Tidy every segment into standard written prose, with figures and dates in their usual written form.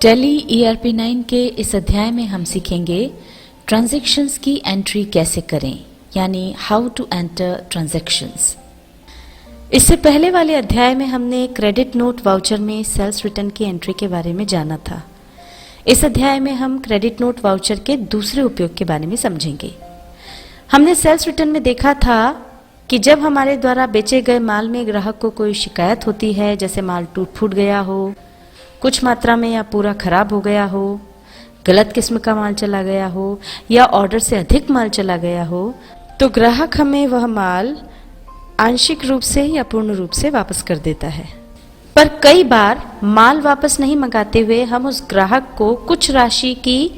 Tally ERP9 के इस अध्याय में हम सीखेंगे ट्रांजैक्शंस की एंट्री कैसे करें, यानी हाउ टू एंटर ट्रांजैक्शंस। इससे पहले वाले अध्याय में हमने क्रेडिट नोट वाउचर में सेल्स रिटर्न की एंट्री के बारे में जाना था। इस अध्याय में हम क्रेडिट नोट वाउचर के दूसरे उपयोग के बारे में समझेंगे। हमने सेल्स रिटर्न में देखा था कि जब हमारे द्वारा बेचे गए माल में ग्राहक को कोई शिकायत होती है, जैसे माल टूट फूट गया हो, कुछ मात्रा में या पूरा खराब हो गया हो, गलत किस्म का माल चला गया हो या ऑर्डर से अधिक माल चला गया हो, तो ग्राहक हमें वह माल आंशिक रूप से या पूर्ण रूप से वापस कर देता है। पर कई बार माल वापस नहीं मंगाते हुए हम उस ग्राहक को कुछ राशि की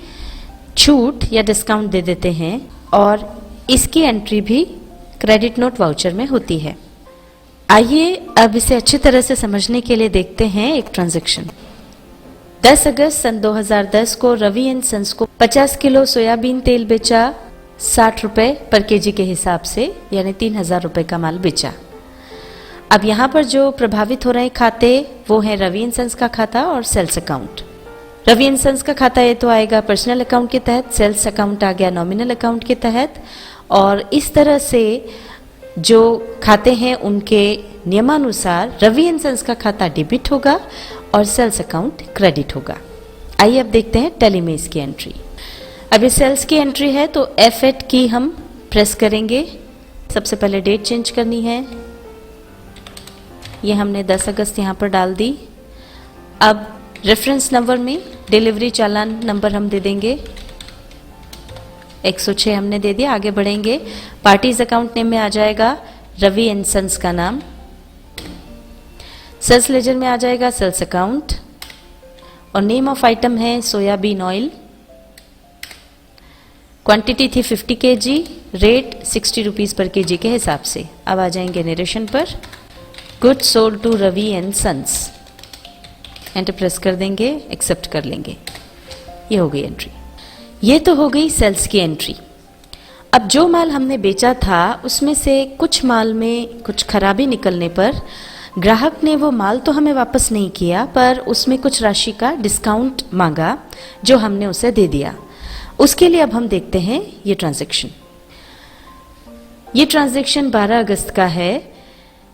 छूट या डिस्काउंट दे देते हैं और इसकी एंट्री भी क्रेडिट नोट वाउचर में होती है। आइए अब इसे अच्छी तरह से समझने के लिए देखते हैं एक ट्रांजैक्शन। 10 अगस्त सन 2010 को रवि एंड सन्स को 50 किलो सोयाबीन तेल बेचा, 60 रुपए पर केजी के हिसाब से, यानी 3000 रुपए का माल बेचा। अब यहाँ पर जो प्रभावित हो रहे खाते वो है रवि एंड सन्स का खाता और sales account. Ravi and sons का खाता ये तो आएगा पर्सनल अकाउंट के तहत, सेल्स अकाउंट आ गया नॉमिनल अकाउंट के तहत, और इस तरह से जो खाते हैं उनके नियमानुसार रवि एंड सन्स का खाता डेबिट होगा और सेल्स अकाउंट क्रेडिट होगा। आइए अब देखते हैं टैली में इसकी एंट्री। अब ये सेल्स की एंट्री है तो F8 की हम प्रेस करेंगे। सबसे पहले डेट चेंज करनी है, ये हमने 10 अगस्त यहाँ पर डाल दी। अब रेफरेंस नंबर में डिलीवरी चालान नंबर हम दे देंगे, 106 हमने दे दिया। आगे बढ़ेंगे, पार्टीज अकाउंट नेम में आ जाएगा रवि एंड सन्स का नाम, सेल्स लेजर में आ जाएगा सेल्स अकाउंट, और नेम ऑफ आइटम है सोयाबीन ऑयल। क्वांटिटी थी 50 kg, rate 60 rupees per kg के हिसाब से। अब आ जाएंगे नरेशन पर, goods sold to Ravi and sons, enter press कर देंगे, एक्सेप्ट कर लेंगे। ये हो गई एंट्री। ये तो हो गई सेल्स की एंट्री। अब जो माल हमने बेचा था उसमें से कुछ माल में कुछ खराबी निकलने पर ग्राहक ने वो माल तो हमें वापस नहीं किया, पर उसमें कुछ राशि का डिस्काउंट मांगा जो हमने उसे दे दिया। उसके लिए अब हम देखते हैं ये ट्रांजैक्शन। ये ट्रांजैक्शन 12 अगस्त का है।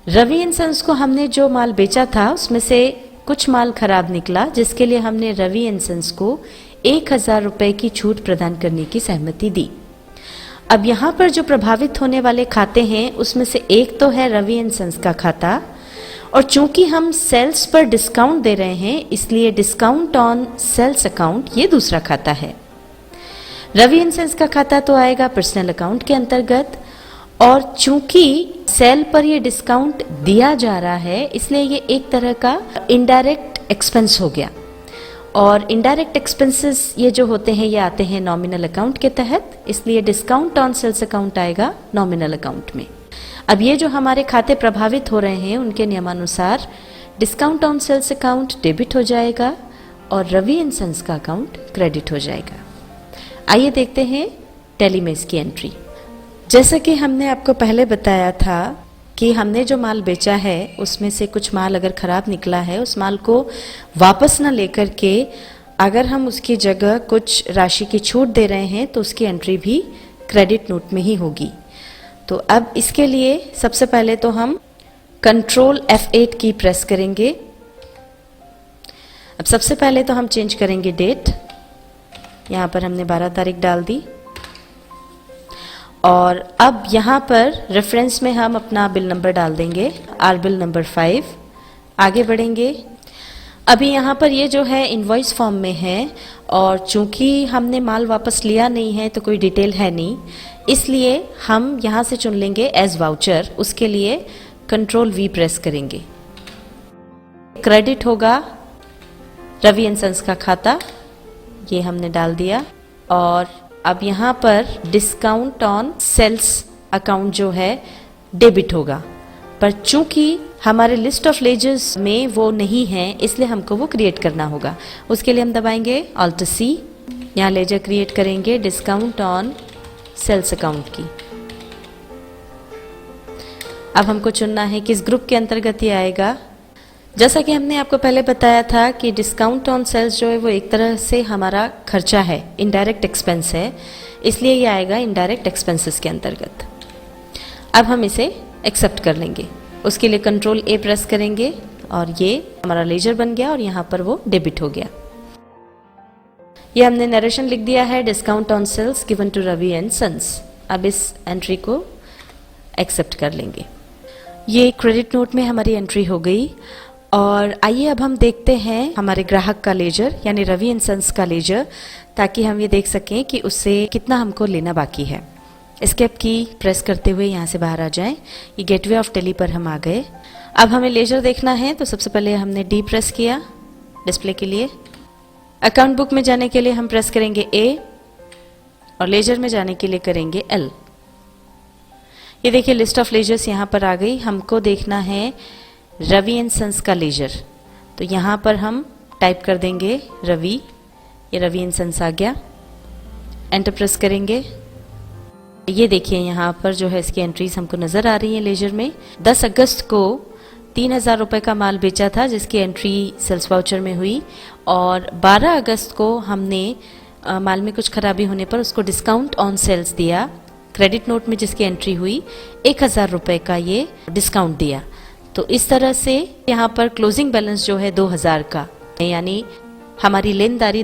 रवि एंड सन्स को हमने जो माल बेचा था उसमें से कुछ माल खराब निकला, जिसके लिए हमने रवि एंड सन्स को 1000 रुपए की छूट प्रदान करने की सहमति दी। अब यहाँ पर जो प्रभावित होने वाले खाते हैं उसमें से एक तो है रवि एंड सन्स का खाता, और चूंकि हम सेल्स पर डिस्काउंट दे रहे हैं इसलिए डिस्काउंट ऑन सेल्स अकाउंट ये दूसरा खाता है। रवि एंड सन्स का खाता तो आएगा पर्सनल अकाउंट के अंतर्गत, और चूंकि सेल पर ये डिस्काउंट दिया जा रहा है इसलिए ये एक तरह का इनडायरेक्ट एक्सपेंस हो गया। और इनडायरेक्ट एक्सपेंसेस ये जो होते हैं ये आते हैं नॉमिनल अकाउंट के तहत, इसलिए डिस्काउंट ऑन सेल्स अकाउंट आएगा नॉमिनल अकाउंट में। अब ये जो हमारे खाते प्रभावित हो रहे हैं उनके नियमानुसार discount on sales account debit हो जाएगा और रवि एंड सन्स का अकाउंट क्रेडिट हो जाएगा। आइए देखते हैं टैली में इसकी एंट्री। जैसा कि हमने आपको पहले बताया था कि हमने जो माल बेचा है उसमें से कुछ माल अगर खराब निकला है, उस माल को वापस ना लेकर के अगर हम उसकी जगह कुछ राशि की छूट दे रहे हैं तो उसकी एंट्री भी क्रेडिट नोट में ही होगी। तो अब इसके लिए सबसे पहले तो हम कंट्रोल F8 की प्रेस करेंगे। अब सबसे पहले तो हम चेंज करेंगे डेट, यहाँ पर हमने 12 तारीख डाल दी, और अब यहाँ पर रेफरेंस में हम अपना बिल नंबर डाल देंगे, आर बिल नंबर 5। आगे बढ़ेंगे, अभी यहाँ पर ये जो है इनवॉइस फॉर्म में है, और चूंकि हमने माल वापस लिया नहीं है तो कोई डिटेल है नहीं, इसलिए हम यहाँ से चुन लेंगे एज वाउचर। उसके लिए कंट्रोल V प्रेस करेंगे। क्रेडिट होगा रवि एंड सन्स का खाता, ये हमने डाल दिया, और अब यहाँ पर डिस्काउंट ऑन सेल्स अकाउंट जो है डेबिट होगा, पर चूंकि हमारे लिस्ट ऑफ लेजर्स में वो नहीं है इसलिए हमको वो क्रिएट करना होगा। उसके लिए हम दबाएंगे Alt+C, यहाँ लेजर क्रिएट करेंगे डिस्काउंट ऑन सेल्स अकाउंट की। अब हमको चुनना है किस ग्रुप के अंतर्गत ये आएगा, जैसा कि हमने आपको पहले बताया था कि डिस्काउंट ऑन सेल्स जो है वो एक तरह से हमारा खर्चा है, इनडायरेक्ट एक्सपेंस है, इसलिए ये आएगा इनडायरेक्ट एक्सपेंसेस के अंतर्गत। अब हम इसे एक्सेप्ट कर लेंगे। उसके लिए कंट्रोल ए प्रेस करेंगे और ये हमारा लेजर बन गया और यहाँ पर वो डेबिट हो गया। ये हमने नरेशन लिख दिया है, discount on sales given to Ravi and sons. अब इस एंट्री को एक्सेप्ट कर लेंगे। ये क्रेडिट नोट में हमारी एंट्री हो गई। और आइए अब हम देखते हैं हमारे ग्राहक का लेजर यानी रवि एंड सन्स का लेजर, ताकि हम ये देख सकें कि उससे कितना हमको लेना बाकी है। एस्केप की प्रेस करते हुए यहाँ से बाहर आ जाएं। ये गेटवे ऑफ टेली पर हम आ गए। अब हमें लेजर देखना है तो सबसे पहले हमने डी प्रेस किया डिस्प्ले के लिए। अकाउंट बुक में जाने के लिए हम प्रेस करेंगे ए और लेजर में जाने के लिए करेंगे एल। ये देखिए लिस्ट ऑफ लेजर्स यहाँ पर आ गई। हमको देखना है रवि एंड सन्स का लेजर, तो यहाँ पर हम टाइप कर देंगे रवि। ये रवि एंड सन्स आ गया, एंटर प्रेस करेंगे। ये देखिए यहाँ पर जो है इसकी एंट्रीज हमको नजर आ रही है लेजर में। 10 अगस्त को 3000 रुपये का माल बेचा था जिसकी एंट्री सेल्स वाउचर में हुई, और 12 अगस्त को हमने माल में कुछ खराबी होने पर उसको डिस्काउंट ऑन सेल्स दिया। क्रेडिट नोट में जिसकी एंट्री हुई 1000 रुपये का ये डिस्काउंट दिया। तो इस तरह से यहाँ पर क्लोजिंग बैलेंस जो है 2000 का, यानी हमारी लेनदारी